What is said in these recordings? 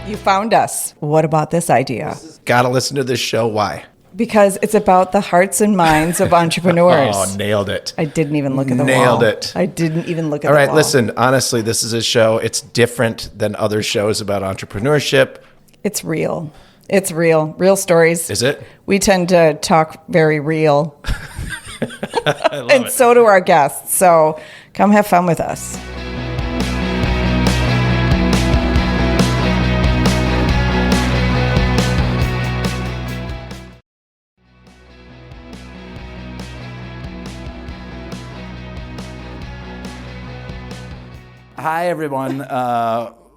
You found us. What about this idea? Gotta listen to this show. Why? Because it's about the hearts and minds of entrepreneurs. Oh, nailed it. I didn't even look at the wall. Nailed it. I didn't even look at the All wall. right, listen, honestly, this is a show. It's different than other shows about entrepreneurship. It's real. It's real. Real stories. Is it? We tend to talk very real. I love And it. so do our guests. So come have fun with us. Hi, everyone.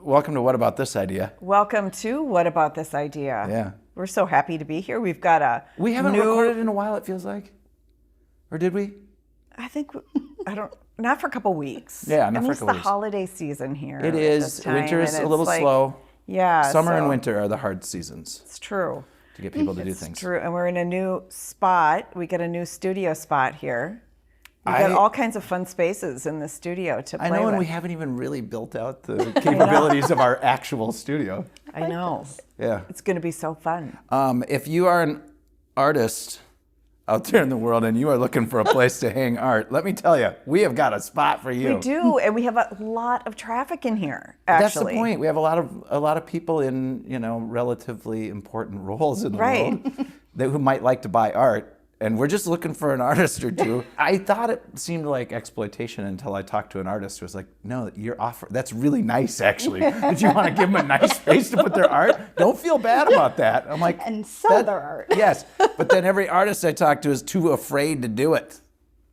Welcome to What About This Idea? Welcome to What About This Idea? Yeah. We're so happy to be here. We've got a We haven't recorded in a while, it feels like. Or did we? Not for a couple weeks. Yeah, not for a couple It's the weeks. holiday season here. It at is. this time, Winter is and a little it's like- slow. Yeah. Summer and so winter are the hard seasons It's true. to get people to do It's things. true. And we're in a new spot. We get a new studio spot here. We've got all kinds of fun spaces in the studio to play I know, with. and we haven't even really built out the capabilities of our actual studio. I know. Yeah. It's going to be so fun. If you are an artist out there in the world and you are looking for a place to hang art, let me tell you, we have got a spot for you. We do, and we have a lot of traffic in here, That's the actually. point. We have a lot of people in relatively important roles in the Right. world who might like to buy art. And we're just looking for an artist or two. I thought it seemed like exploitation until I talked to an artist who was like, no, your offer, that's really nice, actually. Did you want to give them a nice space to put their art? Don't feel bad about that. I'm like, and sell their art. Yes, but then every artist I talk to is too afraid to do it.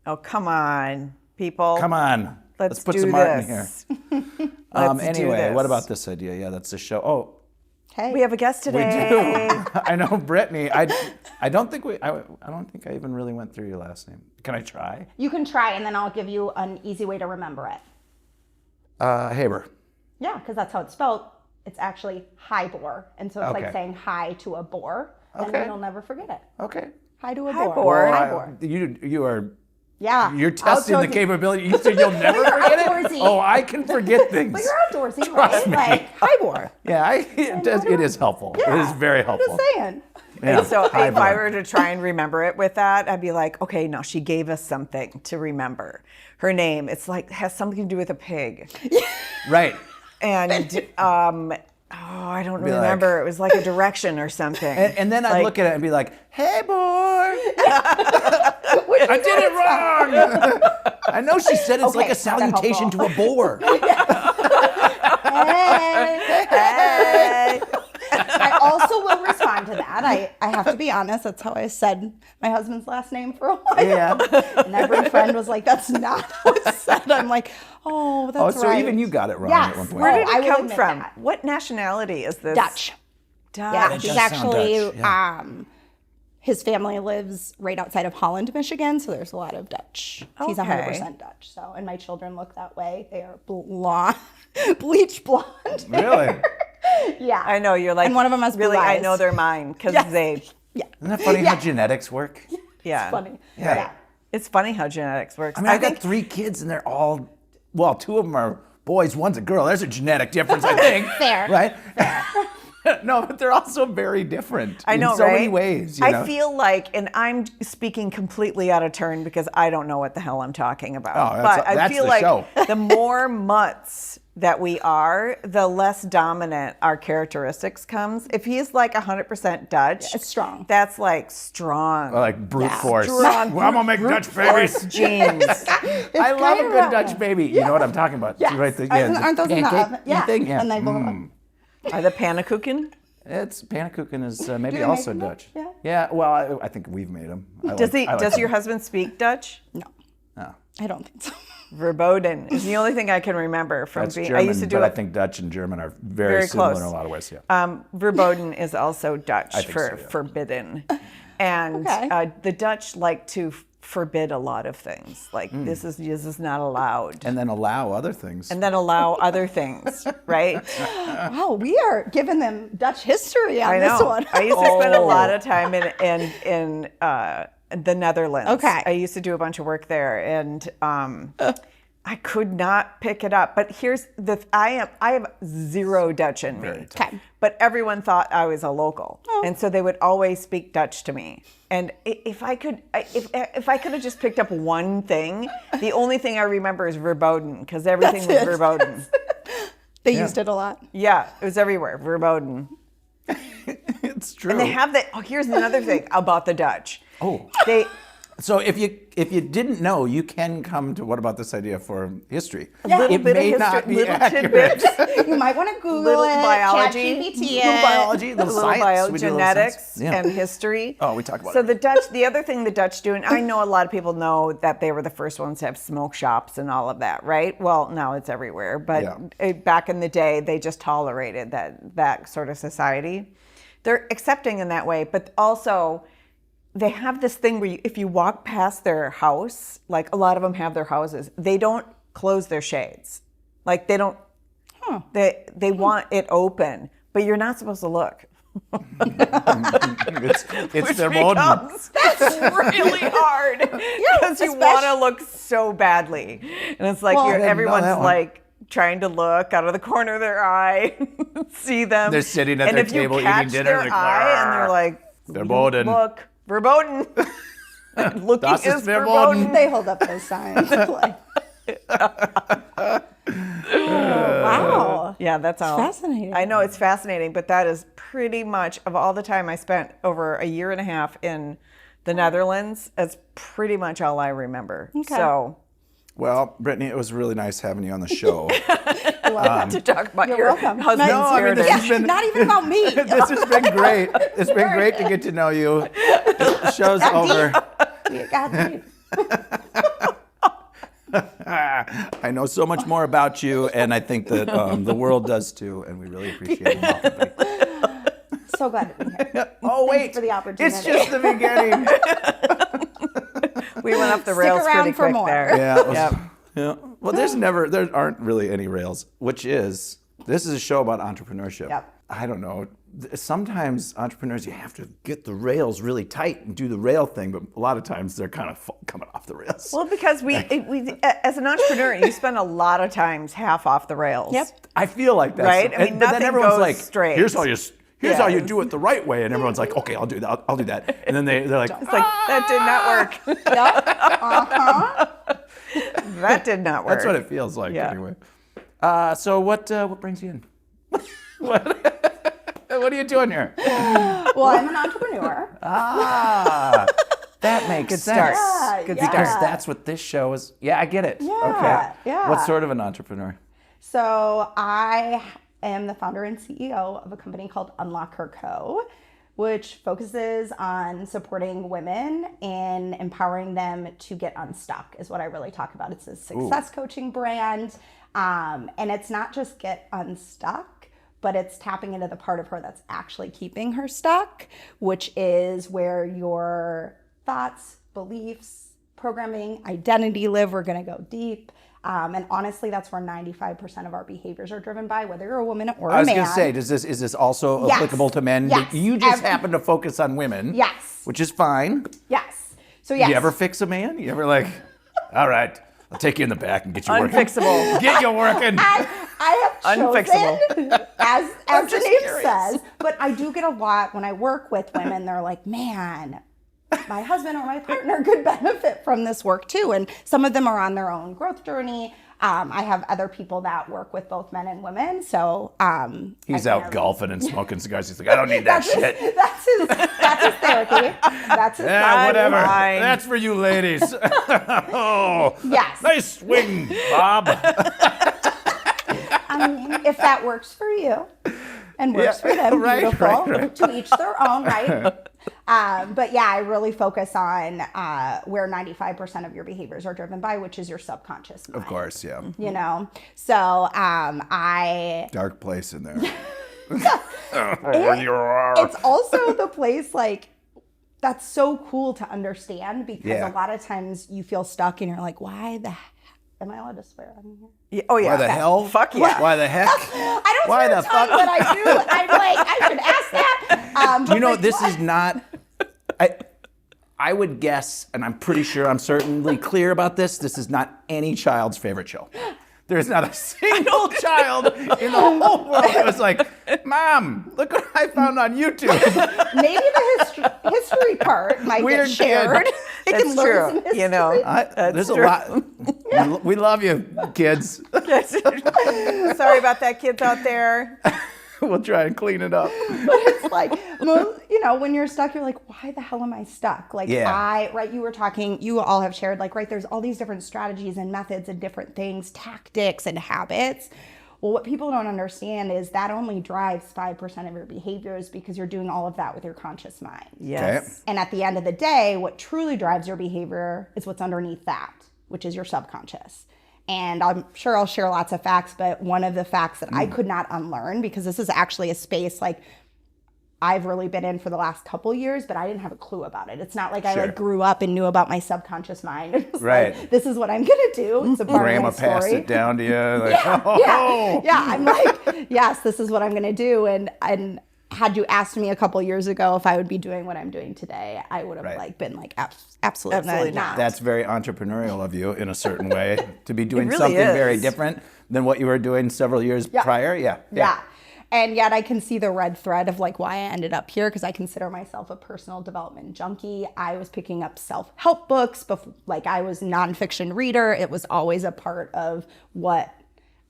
Oh, come on, people. Come on. Let's put do some art in here. this. Let's do Anyway, this. what about this idea? Yeah, that's the show. Oh, Hey. We have a guest we today. do. I know, Brittany. I don't think I even really went through your last name. Can I try? You can try, and then I'll give you an easy way to remember it. Heyboer. Yeah, because that's how it's spelled. It's actually Heyboer, and so it's Okay. like saying hi to a boar, and Okay. then you'll never forget it. Okay. Hi to a Heyboer. boar. Well, Heyboer. You are. Yeah. You're testing the Outdoorsy. capability. You said you'll never But you're forget it. outdoorsy. Oh, I can forget things. But you're outdoorsy, right? me. Like Heyboer. Yeah, it is helpful. It is very helpful. Just saying. Yeah. So if Heyboer. I were to try and remember it with that, I'd be like, okay, no, she gave us something to remember. Her name, it's like, has something to do with a pig. Right. And, I don't Be like- remember. It was like a direction or something. And then I'd Like- look at it and be like, "Hey, boy, I did it wrong." I know she said it's like Okay, a salutation to a boar. Hey. Hey. I also will respond to that. I have to be honest. That's how I said my husband's last name for a while. Yeah. And every friend was like, "That's not how it's said." I'm like, "Oh, Oh, that's so right." even you got it wrong Yes. at one point. Where Oh, did I it will come admit from? that. What nationality is this? Dutch. Dutch. Yeah, That he's does sound actually. Dutch, yeah. His family lives right outside of Holland, Michigan, so there's a lot of Dutch. He's Okay. 100% Dutch. So, and my children look that way. They are blonde, bleach blonde. Really? Yeah. I know, you're like, And one of them has blue really, I eyes. know they're mine because Yes. they, Yeah. Isn't that funny how genetics work? yeah. It's funny. Yeah. It's funny how genetics works. I mean, I've got 3 kids and they're all, well, 2 of them are boys, 1's a girl. There's a genetic difference, I think. Fair. Right? No, but they're also very different I know, in so right? many ways. You know? I feel like, and I'm speaking completely out of turn because I don't know what the hell I'm talking about. Oh, that's- but I that's feel the like show. the more mutts that we are, the less dominant our characteristics comes. If he's like 100% Dutch, It's strong. That's like strong. Or like brute force. Strong Well, I'm gonna make Dutch babies. genes. I love a kind of good that Dutch way. baby. You know what I'm talking about? Yes. Right, the Aren't those in the pancake oven? Yeah. thing? Yeah. And they blow up. Are the pannenkoeken? It's pannenkoeken is maybe they also make them? Dutch. Yeah. Yeah. Well, I think we've made them. Does your husband speak Dutch? No, No, I don't think so. Verboten is the only thing I can remember from that's being. German. I used to do but it. I think Dutch and German are very, Very similar close. in a lot of ways. Yeah. Verboten is also Dutch think for so, yeah. forbidden. And Okay. the Dutch like to forbid a lot of things. Like this is not allowed. And then allow other things. And then allow other things, right? Wow, we are giving them Dutch history on I this know. one. I used to spend a lot of time in the Netherlands. Okay. I used to do a bunch of work there, and I could not pick it up. But here's I have zero Dutch in me. Okay. But everyone thought I was a local, and so they would always speak Dutch to me. And if I could have just picked up one thing, the only thing I remember is verboten, because everything was verboten. They used it a lot. Yeah, it was everywhere. Verboten. It's true. And they have that. Oh, here's another thing about the Dutch. Oh. So if you didn't know, you can come to What About This Idea for history. Yeah. It may not be little accurate. tidbits. You might want to Google Little it, biology, ChatGPT Little it. biology, little Little science. We do a little biogenetics science. Yeah. and history. Oh, we talk about So it. the other thing the Dutch do, and I know a lot of people know that they were the first ones to have smoke shops and all of that, right? Well, now it's everywhere, but back in the day, they just tolerated that sort of society. They're accepting in that way, but also they have this thing where if you walk past their house, like a lot of them have their houses, they don't close their shades. Like they don't, they want it open, but you're not supposed to look. It's their modern. That's really hard because you want to look so badly, and it's like Well, I didn't know everyone's that one. like trying to look out of the corner of their eye, see them. They're sitting at and their if you table eating catch dinner, their like, eye, and they're like, Verboten. Look, verboten. Looking Das ist is verboten. verboten. They hold up those signs. Like, wow. Yeah, that's all. fascinating. I know it's fascinating, but that is pretty much of all the time I spent over a year and a half in the Netherlands. That's pretty much all I remember. Okay. So Well, Brittany, it was really nice having you on the show. to talk about You're your welcome. husband's No, I mean, this heritage. has been- Not even about me. This has been great. It's been great to get to know you. The show's over. You got me. I know so much more about you, and I think that the world does too, and we really appreciate it. So glad to be here. Oh, wait. for the opportunity. It's just the beginning. We went off the rails around pretty for quick more. there. Yeah. it was- Yep. yeah. Well, there aren't really any rails, this is a show about entrepreneurship. Yep. I don't know. Sometimes entrepreneurs, you have to get the rails really tight and do the rail thing, but a lot of times they're kind of coming off the rails. Well, because we as an entrepreneur, you spend a lot of times half off the rails. Yep. I feel like that's Right? I mean, but then nothing everyone's goes like, straight. Here's how you do it the right way, and everyone's like, okay, I'll do that. I'll do that. And then they're like, It's like, that did not work. That did not work. that's what it feels like Yeah. anyway. So what brings you in? What are you doing here? Well, I'm an entrepreneur. That makes Good sense. start. Good Because start. that's what this show is. Yeah, I get it. Yeah, Okay. yeah. What sort of an entrepreneur? So I am the founder and CEO of a company called Unlock Her Co., which focuses on supporting women and empowering them to get unstuck is what I really talk about. It's a success coaching brand. And it's not just get unstuck, but it's tapping into the part of her that's actually keeping her stuck, which is where your thoughts, beliefs, programming, identity live. We're going to go deep. And honestly, that's where 95% of our behaviors are driven by, whether you're a woman or a man. I was going to say, is this also Yes. applicable to men? Yes. You just happen to focus on women. Yes. Which is fine. Yes. So yes. You ever fix a man? You ever like, all right, I'll take you in the back and get you working. Unfixable. Get you working. I have Unfixable. chosen, as the just name curious. says, but I do get a lot when I work with women. They're like, man, my husband or my partner could benefit from this work too. And some of them are on their own growth journey. I have other people that work with both men and women. So He's I out kind of- golfing and smoking cigars. He's like, I don't need that shit. That's his therapy. That's his Yeah, whatever. Fine. That's for you ladies. Oh, Yes. nice swing, Bob. I mean, if that works for you and works Yeah, for them, right, beautiful. right. To each their own, right? But yeah, I really focus on where 95% of your behaviors are driven by, which is your subconscious mind. Of course, yeah. You know, so I. Dark place in there. It's also the place like. That's so cool to understand because Yeah. a lot of times you feel stuck and you're like, why the heck? Am I allowed to swear on here? Yeah, oh yeah. Why the hell? Fuck yeah. Why the heck? I don't Why swear the a ton, fuck? but I do. I'm like, I should ask that. You know, this is not. I would guess, and I'm pretty sure I'm certainly clear about this, this is not any child's favorite show. There's not a single child in the whole world that was like, Mom, look what I found on YouTube. Maybe the history part might Weird get shared. kid. They can That's learn true. some history. You know, There's true. a lot. We love you, kids. Sorry about that, kids out there. We'll try and clean it up. But it's like, you know, when you're stuck, you're like, why the hell am I stuck? Like right, you were talking, you all have shared, like, right, there's all these different strategies and methods and different things, tactics and habits. Well, what people don't understand is that only drives 5% of your behaviors because you're doing all of that with your conscious mind. Yes. Okay. And at the end of the day, what truly drives your behavior is what's underneath that, which is your subconscious. And I'm sure I'll share lots of facts, but one of the facts that I could not unlearn, because this is actually a space like I've really been in for the last couple years, but I didn't have a clue about it. It's not like I like grew up and knew about my subconscious mind. It was like, this is what I'm gonna do. It's a part Grandma of my story. passed it down to you. Like, Yeah. I'm like, yes, this is what I'm gonna do. And had you asked me a couple years ago if I would be doing what I'm doing today, I would have like been like, absolutely not. That's very entrepreneurial of you in a certain way to be doing really something is. very different than what you were doing several years prior. Yeah. And yet I can see the red thread of like why I ended up here, because I consider myself a personal development junkie. I was picking up self-help books, before, like I was a nonfiction reader. It was always a part of what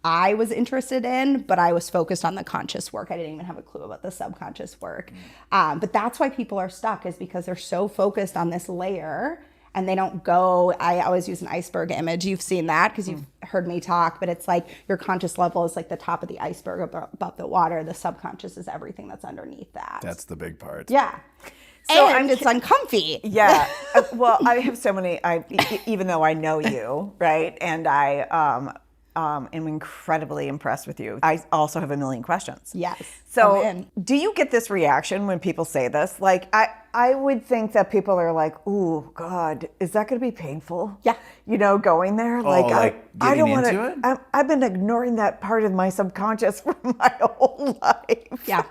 I was interested in, but I was focused on the conscious work. I didn't even have a clue about the subconscious work. But that's why people are stuck, is because they're so focused on this layer and they don't go. I always use an iceberg image. You've seen that because you've heard me talk, but it's like your conscious level is like the top of the iceberg above the water. The subconscious is everything that's underneath that. That's the big part. Yeah. So and it's uncomfy. Yeah. Well, I have so many, even though I know you, right? And I am incredibly impressed with you. I also have a million questions. Yes. So do you get this reaction when people say this? Like, I would think that people are like, ooh, God, is that going to be painful? Yeah. You know, going there? Like I don't want into to. I've been ignoring that part of my subconscious for my whole life. Yeah.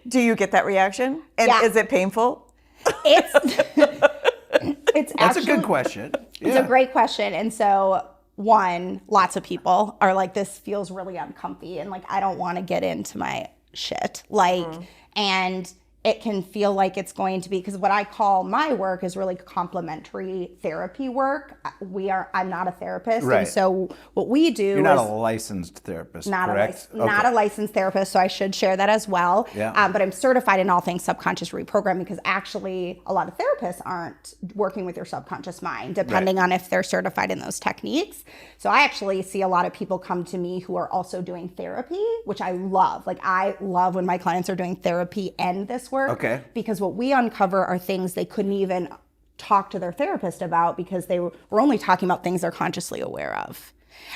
Do you get that reaction? And is it painful? It's That's actually a good question. It's a great question. And so, one, lots of people are like, this feels really uncomfy, and like I don't want to get into my shit. Like, and it can feel like it's going to be, because what I call my work is really complementary therapy work. I'm not a therapist. Right. And so what we do You're not a licensed therapist, correct? Not a licensed therapist, so I should share that as well. Yeah. But I'm certified in all things subconscious reprogramming, because actually a lot of therapists aren't working with your subconscious mind, depending on if they're certified in those techniques. So I actually see a lot of people come to me who are also doing therapy, which I love. Like, I love when my clients are doing therapy and this work. Okay. Because what we uncover are things they couldn't even talk to their therapist about, because they were only talking about things they're consciously aware of.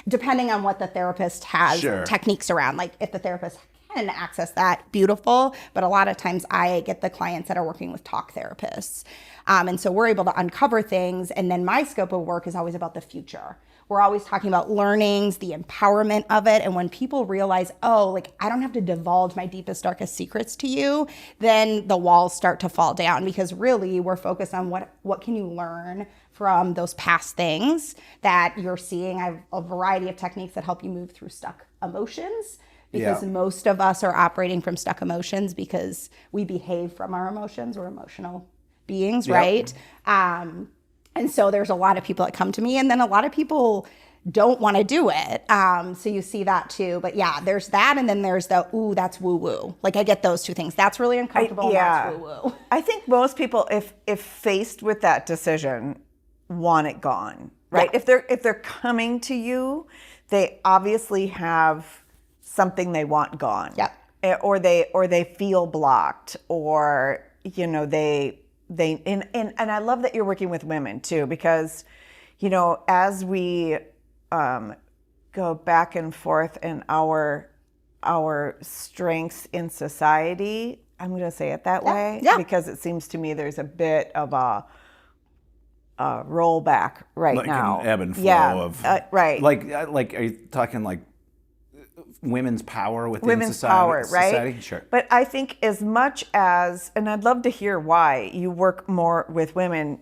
Depending on what the therapist has techniques around. Like, if the therapist can access that, beautiful. But a lot of times I get the clients that are working with talk therapists. And so we're able to uncover things. And then my scope of work is always about the future. We're always talking about learnings, the empowerment of it. And when people realize, oh, like, I don't have to divulge my deepest, darkest secrets to you, then the walls start to fall down, because really we're focused on what can you learn from those past things that you're seeing. I have a variety of techniques that help you move through stuck emotions, because most of us are operating from stuck emotions because we behave from our emotions. We're emotional beings, right? And so there's a lot of people that come to me, and then a lot of people don't want to do it. So you see that too. But yeah, there's that, and then there's the, ooh, that's woo-woo. Like, I get those two things. That's really uncomfortable, and that's woo-woo. I think most people, if faced with that decision, want it gone, right? Yeah. If they're coming to you, they obviously have something they want gone. Yep. Or they feel blocked, or, you know, and I love that you're working with women too, because, you know, as we go back and forth in our strengths in society, I'm going to say it that way, because it seems to me there's a bit of a rollback right now. Like an ebb and flow of right. Like, are you talking like women's power within women's society? Power, right? Society? Sure. But I think as much as, and I'd love to hear why you work more with women,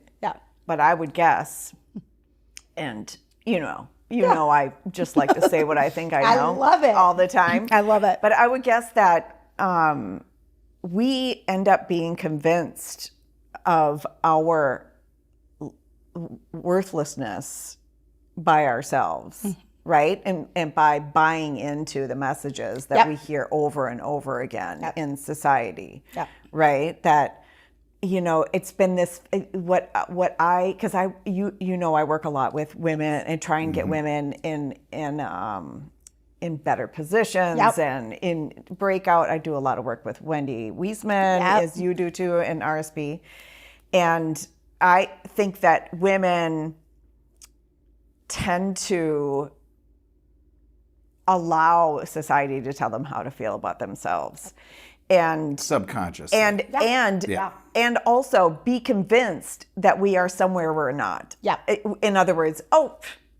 but I would guess, and I just like to say what I think I know. I love it. All the time. I love it. But I would guess that we end up being convinced of our worthlessness by ourselves, right? And by buying into the messages that we hear over and over again in society, right? That, it's been this, I work a lot with women and try and get women in better positions and in breakout. I do a lot of work with Wendy Wiesman, as you do too, in RSP. And I think that women tend to allow society to tell them how to feel about themselves. And subconscious. And also be convinced that we are somewhere we're not. Yeah. In other words,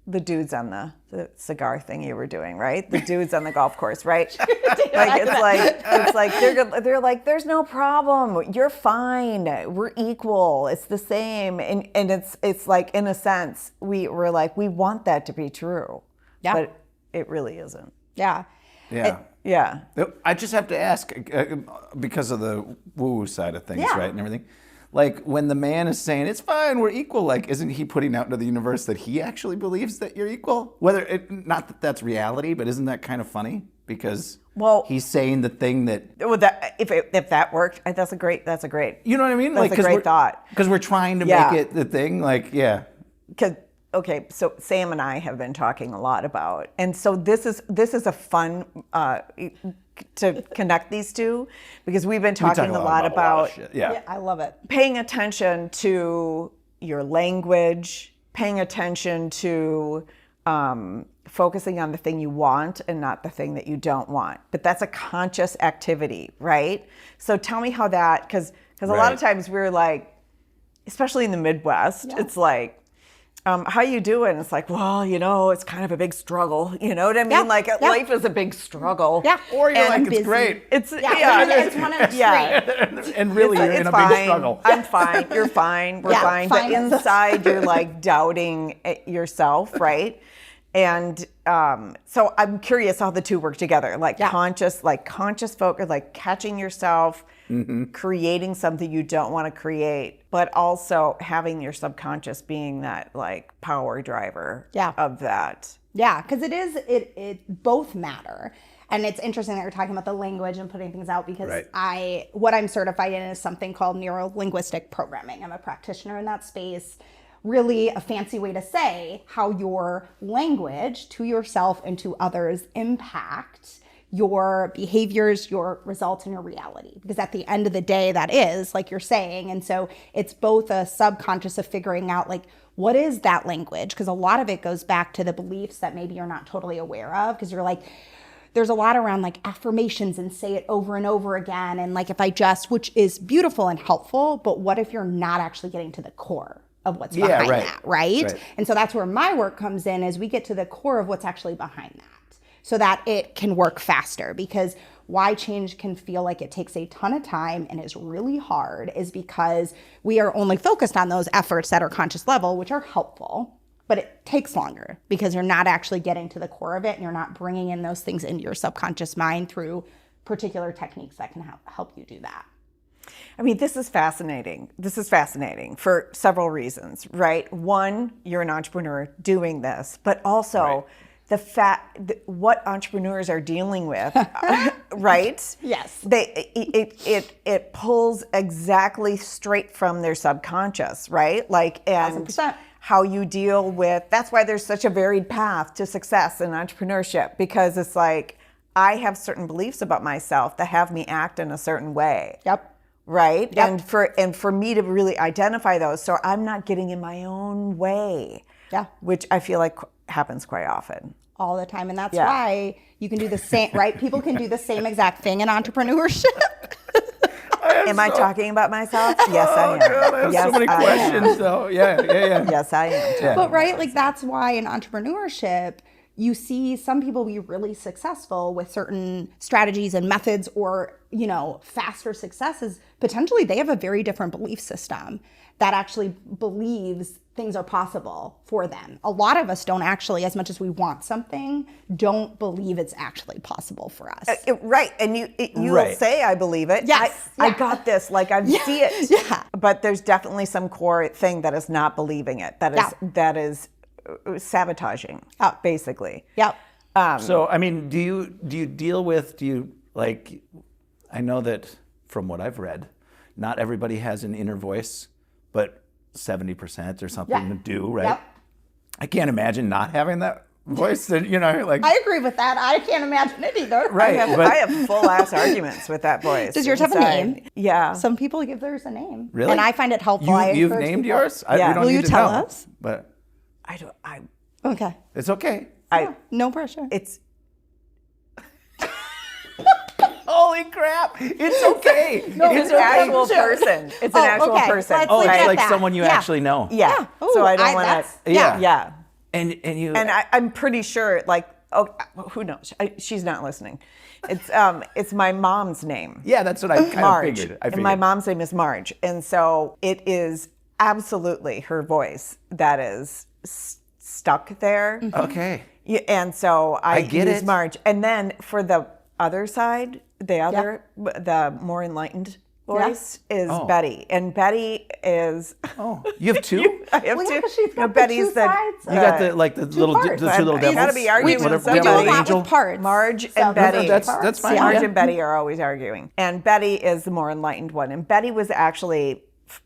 the dudes on the cigar thing you were doing, right? The dudes on the golf course, right? It's like they're like, there's no problem. You're fine. We're equal. It's the same. And it's like, in a sense, we're like, we want that to be true. Yeah. But it really isn't. Yeah. Yeah. I just have to ask, because of the woo side of things, right, and everything. Like, when the man is saying, it's fine, we're equal, like, isn't he putting out into the universe that he actually believes that you're equal? Not that that's reality, but isn't that kind of funny? Because he's saying the thing that... Well, if that worked, that's a great... You know what I mean? That's a great thought. Because we're trying to make it the thing, Okay, so Sam and I have been talking a lot about, and so this is a fun to connect these two, because we've been talking a lot about I love it. Paying attention to your language, paying attention to focusing on the thing you want and not the thing that you don't want. But that's a conscious activity, right? So tell me how that, because a lot of times we're like, especially in the Midwest, it's like, how you doing? It's like, well, it's kind of a big struggle. You know what I mean? Life is a big struggle. Yeah. Or you're like, it's great. It's one of the extremes. And really, you're in a big struggle. I'm fine. You're fine. We're fine. But inside, you're like doubting yourself, right? And so I'm curious how the two work together, conscious focus, like catching yourself, creating something you don't want to create, but also having your subconscious being that like power driver of that. Yeah, because it both matter. And it's interesting that you're talking about the language and putting things out, because what I'm certified in is something called neuro-linguistic programming. I'm a practitioner in that space. Really a fancy way to say how your language to yourself and to others impact your behaviors, your results, and your reality. Because at the end of the day, that is, like you're saying. And so it's both a subconscious of figuring out, like, what is that language? Because a lot of it goes back to the beliefs that maybe you're not totally aware of, because you're like, there's a lot around like affirmations and say it over and over again. And like, which is beautiful and helpful, but what if you're not actually getting to the core of what's behind that, right? And so that's where my work comes in, is we get to the core of what's actually behind that, so that it can work faster. Because why change can feel like it takes a ton of time and is really hard is because we are only focused on those efforts that are conscious level, which are helpful, but it takes longer because you're not actually getting to the core of it, and you're not bringing in those things into your subconscious mind through particular techniques that can help you do that. I mean, this is fascinating. This is fascinating for several reasons, right? One, you're an entrepreneur doing this, but also the fact that what entrepreneurs are dealing with, right? Yes. It pulls exactly straight from their subconscious, right? Like, and 100%. How you deal with, that's why there's such a varied path to success in entrepreneurship, because it's like, I have certain beliefs about myself that have me act in a certain way. Yep. Right? Yep. And for me to really identify those, so I'm not getting in my own way. Yeah. Which I feel like happens quite often. All the time. And that's why you can do the same, right? People can do the same exact thing in entrepreneurship. Am I talking about myself? Yes, I am. God, I have so many questions, though. Yeah. Yes, I am too. But right, like that's why in entrepreneurship, you see some people be really successful with certain strategies and methods, or, faster successes. Potentially they have a very different belief system that actually believes things are possible for them. A lot of us don't actually, as much as we want something, don't believe it's actually possible for us. Right. And you will Right. say, I believe it. Yes. I Yeah. got this. Like, I see it. Yeah. But there's definitely some core thing that is not believing it. That is sabotaging, basically. Yep. So, I mean, do you like, I know that from what I've read, not everybody has an inner voice, but 70% or something do, right? Yep. I can't imagine not having that voice. That, like. I agree with that. I can't imagine it either. Right. I have full ass arguments with that voice. Does yours have a inside. name? Yeah. Some people give theirs a name. Really? And I find it helpful. I You've encourage named people- yours? Yeah. We don't Will need you to tell know, us? But Okay. it's okay. No pressure. It's Holy crap! It's okay. it's an actual person. It's an actual okay. person. Let's Oh, look it's at like that. someone you Yeah. actually know. Yeah. Yeah. Ooh, So I don't want that's- to. Yeah. Yeah. And you. And I'm pretty sure, like, who knows? She's not listening. It's my mom's name. Yeah, that's what I kind Marge. of figured. And my mom's name is Marge. And so it is absolutely her voice that is stuck there. Okay. Yeah, and so I get use it. Marge. And then for the other side, the more enlightened voice is Oh. Betty. And Betty is... Oh, you have two? I have Well, yeah, two. 'cause she's got the Betty's two sides. You got the little parts. the two little You devils. gotta be arguing We, with we somebody. do a Devil lot angel. with parts. Marge So- and Betty. That's fine. Marge Yeah. and Betty are always arguing. And Betty is the more enlightened one. And Betty was actually,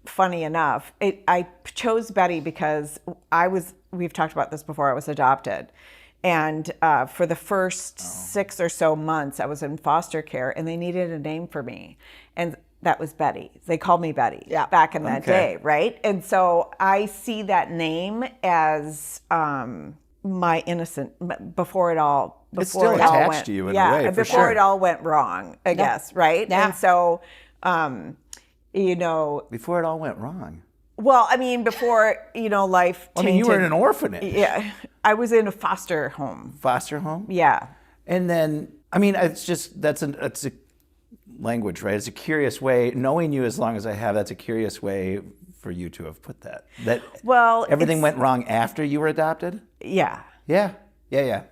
funny enough, I chose Betty because we've talked about this before, I was adopted. And for the first 6 or so months, I was in foster care and they needed a name for me. And that was Betty. They called me Betty back in that day, right? And so I see that name as my innocent, before it all It's still attached to you in a way, for before sure. it all went wrong, I guess, right? Yeah. And so, Before it all went wrong. well, I mean, before, life I tainted. mean, you were in an orphanage. Yeah, I was in a foster home. Foster home? Yeah. And then, I mean, it's just, that's a language, right? It's a curious way, knowing you as long as I have, that's a curious way for you to have put that. Well, Everything it's- went wrong after you were adopted? Yeah. Yeah.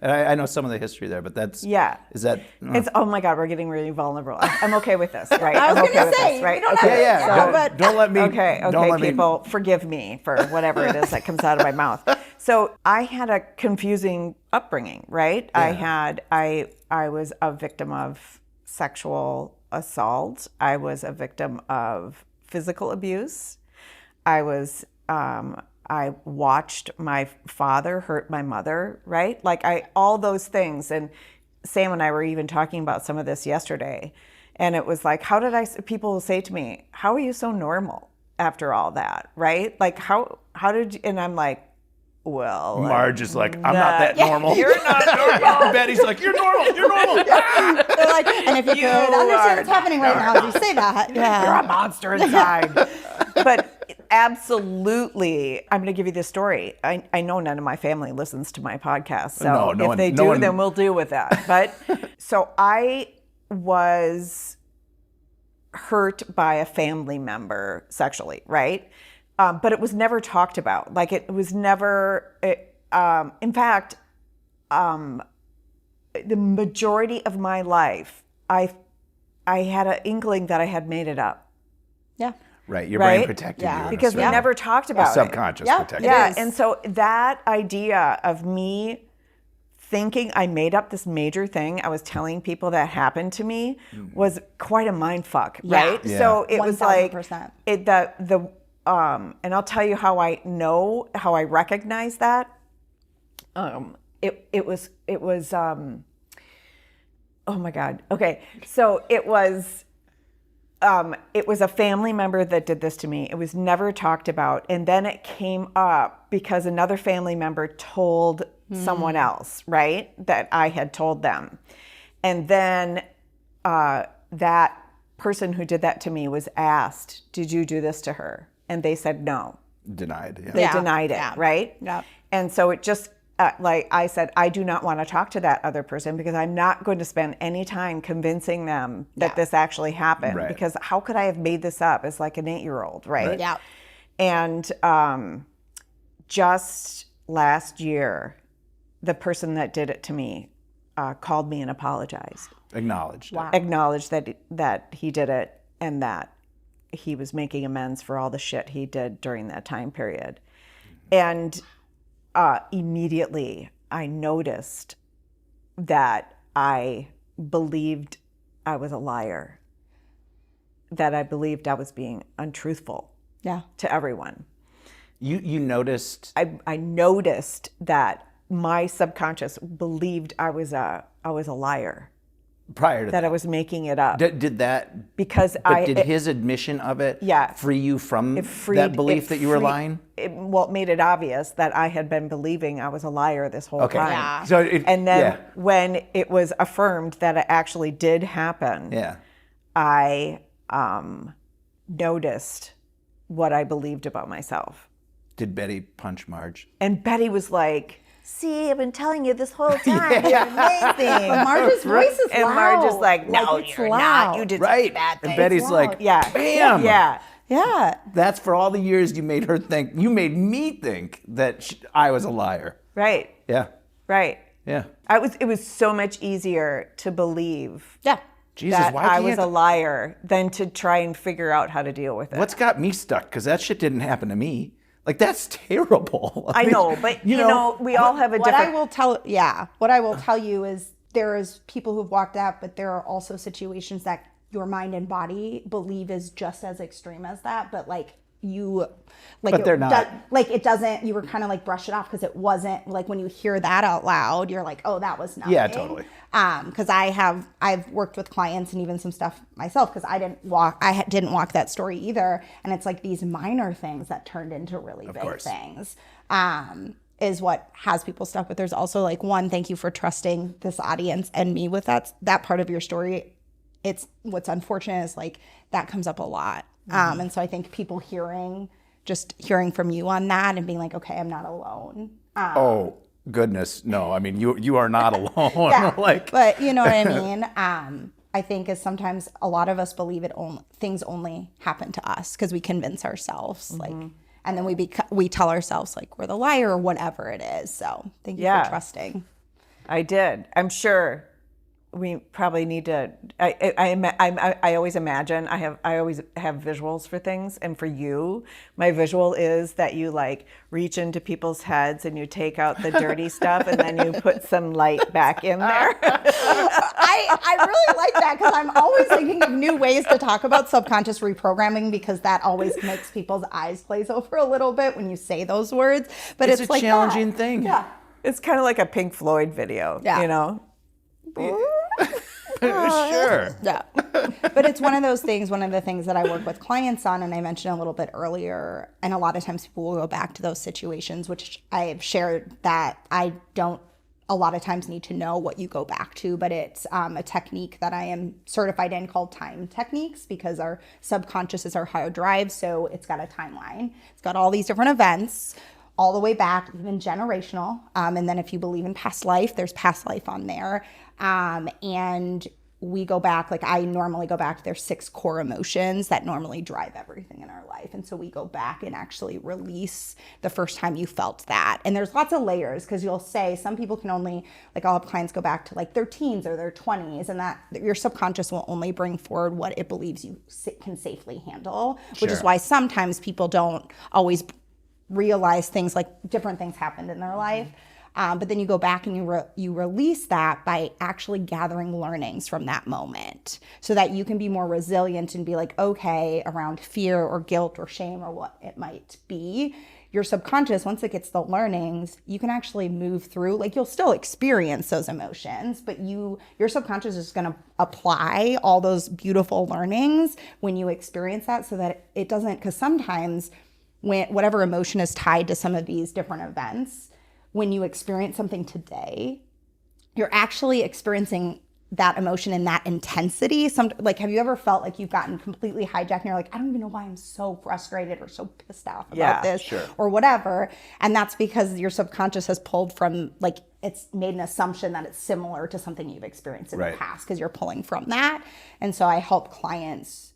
And I know some of the history there, but that's, Yeah. is that, It's, oh my God, we're getting really vulnerable. I'm okay with this, right? I was I'm gonna okay with say, this, right? we don't Okay. have to- don't, but- don't let me, Okay, don't let me- people, forgive me for whatever it is that comes out of my mouth. So I had a confusing upbringing, right? I was a victim of sexual assault. I was a victim of physical abuse. I watched my father hurt my mother, right? Like all those things. And Sam and I were even talking about some of this yesterday. And it was like, people will say to me, how are you so normal after all that, right? Like how did you, and I'm like, well. Marge is like, I'm not that normal. You're not normal. Betty's like, you're normal. They're like, And if you could understand what's happening right now as you say that, You're a monster inside. But absolutely, I'm going to give you this story. I know none of my family listens to my podcast, so if they do, then we'll deal with that. But so I was hurt by a family member sexually, right? But it was never talked about. Like it was never. In fact, the majority of my life, I had an inkling that I had made it up. yeah. right, your Right? brain protected you. in a Because we certain- never talked about it. subconscious Yeah. protection. Yeah, is. and so that idea of me thinking I made up this major thing I was telling people that happened to me was quite a mind fuck, Yeah. right? Yeah. So it was like 1000%. and I'll tell you how I recognize that. It was oh my God. Okay. So it was a family member that did this to me. It was never talked about. And then it came up because another family member told someone else, right? That I had told them. And then that person who did that to me was asked, did you do this to her? And they said no. Denied. Yeah. They denied it, right? Yeah. And so it just, like I said, I do not want to talk to that other person because I'm not going to spend any time convincing them that this actually happened. Right. Because how could I have made this up as like an 8-year-old, right? Yeah. And just last year, the person that did it to me called me and apologized. Acknowledged. Wow. Acknowledged that he did it and that he was making amends for all the shit he did during that time period. And immediately I noticed that I believed I was a liar, that I believed I was being untruthful to everyone. You noticed? I noticed that my subconscious believed I was a liar. Prior to that, I was making it up. Did that? Because did his admission of it free you from that belief that you were lying? It made it obvious that I had been believing I was a liar this whole time. Yeah. So and then when it was affirmed that it actually did happen, I noticed what I believed about myself. Did Betty punch Marge? And Betty was like, "See, I've been telling you this whole time. You're amazing." But Marge's voice is loud. And Marge is like, "No, it's you're loud. not. You did Right. some bad things." And Betty's like, "Bam!" Yeah. That's for all the years you made her think. You made me think that I was a liar. Right. Yeah. Right. Yeah. It was so much easier to believe Jesus, that why I can't was a liar than to try and figure out how to deal with it. What's got me stuck? Because that shit didn't happen to me. Like, that's terrible. I know, but you know, we all have a What different. what I will tell you is there is people who've walked out, but there are also situations that your mind and body believe is just as extreme as that, but But they're not. It doesn't, you were kind of like brush it off because it wasn't, like when you hear that out loud, you're like, oh, that was nothing. Yeah, totally. Because I've worked with clients and even some stuff myself because I didn't walk that story either. And it's like these minor things that turned into really big things. Is what has people stuck. But there's also like, one, thank you for trusting this audience and me with that part of your story. It's what's unfortunate is like that comes up a lot. And so I think people hearing from you on that and being like, okay, I'm not alone. Oh goodness, no. I mean, you are not alone. But you know what I mean? I think is sometimes a lot of us believe things only happen to us because we convince ourselves and then we tell ourselves like we're the liar or whatever it is. So thank you for trusting. I did. I'm sure we probably need to. I always imagine. I always have visuals for things, and for you, my visual is that you like reach into people's heads and you take out the dirty stuff, and then you put some light back in there. I really like that because I'm always thinking of new ways to talk about subconscious reprogramming because that always makes people's eyes glaze over a little bit when you say those words. But it's a like challenging thing. Yeah, it's kind of like a Pink Floyd video. You know. Sure. Yeah. But it's one of those things, one of the things that I work with clients on, and I mentioned a little bit earlier, and a lot of times people will go back to those situations, which I've shared that I don't a lot of times need to know what you go back to, but it's a technique that I am certified in called time techniques because our subconscious is our hard drive, so it's got a timeline. It's got all these different events all the way back, even generational. And then if you believe in past life, there's past life on there. And we go back, like I normally go back, there's 6 core emotions that normally drive everything in our life. And so we go back and actually release the first time you felt that. And there's lots of layers because you'll say some people can only, like I'll have clients go back to like their teens or their 20s, and that your subconscious will only bring forward what it believes you can safely handle, which is why sometimes people don't always realize things like different things happened in their life. But then you go back and you release that by actually gathering learnings from that moment so that you can be more resilient and be like, okay, around fear or guilt or shame or what it might be, your subconscious, once it gets the learnings, you can actually move through, like you'll still experience those emotions, but your subconscious is going to apply all those beautiful learnings when you experience that so that it doesn't, because sometimes when whatever emotion is tied to some of these different events, when you experience something today, you're actually experiencing that emotion in that intensity. Like, have you ever felt like you've gotten completely hijacked and you're like, I don't even know why I'm so frustrated or so pissed off about this or whatever. And that's because your subconscious has pulled from, like, it's made an assumption that it's similar to something you've experienced in the past because you're pulling from that. And so I help clients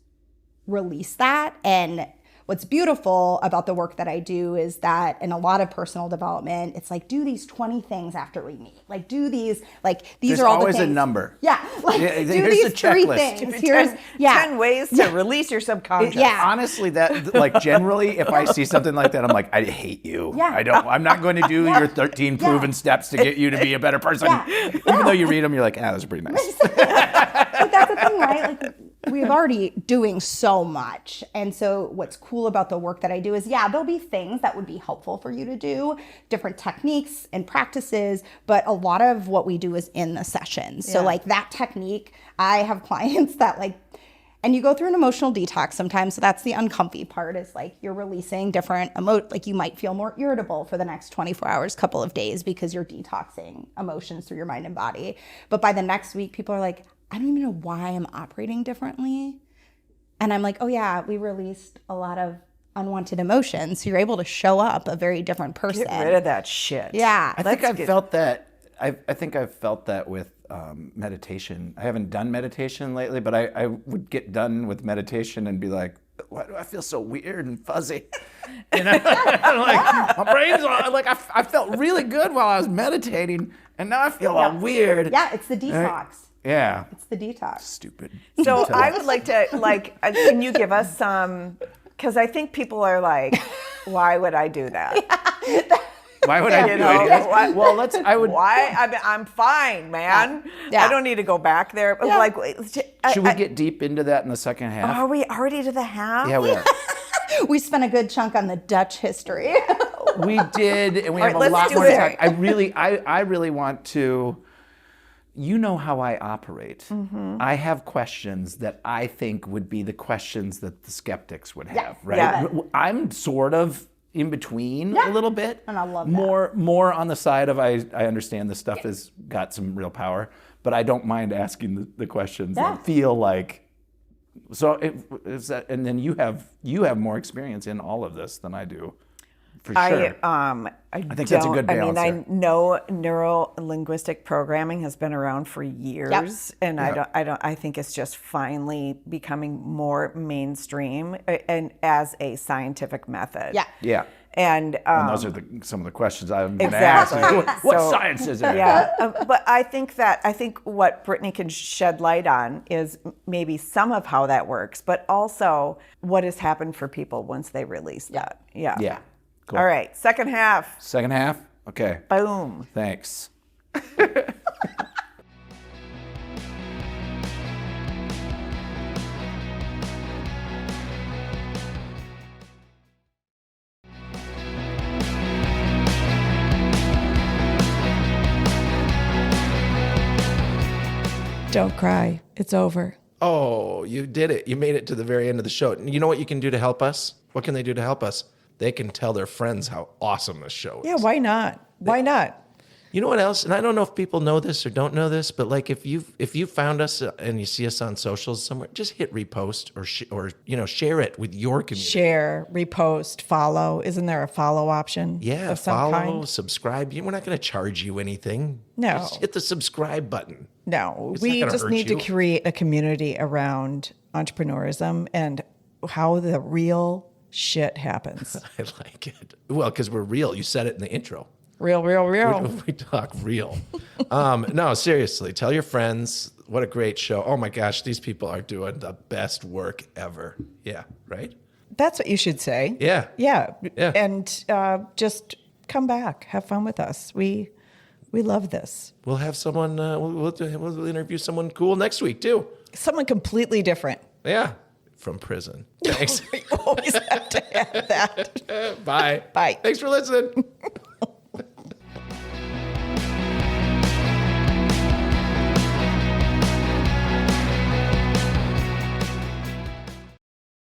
release that. And what's beautiful about the work that I do is that in a lot of personal development, it's like, do these 20 things after we meet. Like, do these, like, these There's are all always the things. a number. Yeah. Like, Yeah, do here's these the 3 checklist. things. 10 ways to release your subconscious. Yeah. Honestly, that like generally, if I see something like that, I'm like, I hate you. Yeah. I'm not going to do your 13 proven steps to get you to be a better person. Yeah. Even though you read them, you're like, those are pretty nice. But that's the thing, right? Like, we're already doing so much. And so what's cool about the work that I do is, there'll be things that would be helpful for you to do, different techniques and practices, but a lot of what we do is in the sessions. So like that technique, I have clients that like, and you go through an emotional detox sometimes. So that's the uncomfy part, is like you're releasing different like you might feel more irritable for the next 24 hours, couple of days, because you're detoxing emotions through your mind and body. But by the next week, people are like, I don't even know why I'm operating differently. And I'm like, oh yeah, we released a lot of unwanted emotions. So you're able to show up a very different person. Get rid of that shit. Yeah. I think I've felt that. I think I've felt that with meditation. I haven't done meditation lately, but I would get done with meditation and be like, why do I feel so weird and fuzzy? You know, like my brain's like I felt really good while I was meditating, and now I feel all weird. Yeah, it's the detox. Yeah. It's the detox. Stupid. So I would like to, can you give us some, because I think people are like, why would I do that? Why would I do it? Well, I'm fine, man. Yeah. I don't need to go back there. But Should we get deep into that in the second half? Are we already to the half? Yeah, we are. We spent a good chunk on the Dutch history. We did, and we have right, a let's lot do more to it. talk. I really want to. You know how I operate. Mm-hmm. I have questions that I think would be the questions that the skeptics would have, right? Yeah. I'm sort of in between a little bit. And I love that. More on the side of I understand this stuff has got some real power, but I don't mind asking the questions that feel like. So is that, and then you have more experience in all of this than I do. For sure. I think that's a good balance I there. know neuro-linguistic programming has been around for years, and I think it's just finally becoming more mainstream and as a scientific method. Yeah. Yeah. And those are some of the questions I've been Exactly. asked. What science is it? Yeah, but I think what Brittany can shed light on is maybe some of how that works, but also what has happened for people once they release that. Yeah. Yeah. Cool. All right, second half. Second half? Okay. Boom. Thanks. Don't cry. It's over. Oh, you did it. You made it to the very end of the show. You know what you can do to help us? What can they do to help us? They can tell their friends how awesome this show is. Yeah, why not? Why not? You know what else? And I don't know if people know this or don't know this, but like if you found us and you see us on socials somewhere, just hit repost or share it with your community. Share, repost, follow. Isn't there a follow option? Yeah, of some follow, kind? subscribe. We're not going to charge you anything. No. Just hit the subscribe button. No, It's we not gonna just hurt need you. to create a community around entrepreneurism and how the real shit happens. I like it. Well, because we're real. You said it in the intro. Real. We talk real. No, seriously, tell your friends. What a great show. Oh my gosh, these people are doing the best work ever. Yeah, right? That's what you should say. Yeah. Yeah. Yeah. And just come back. Have fun with us. We love this. We'll have someone, we'll interview someone cool next week too. Someone completely different. Yeah, from prison. Thanks. We always have to add that. Bye. Bye. Thanks for listening.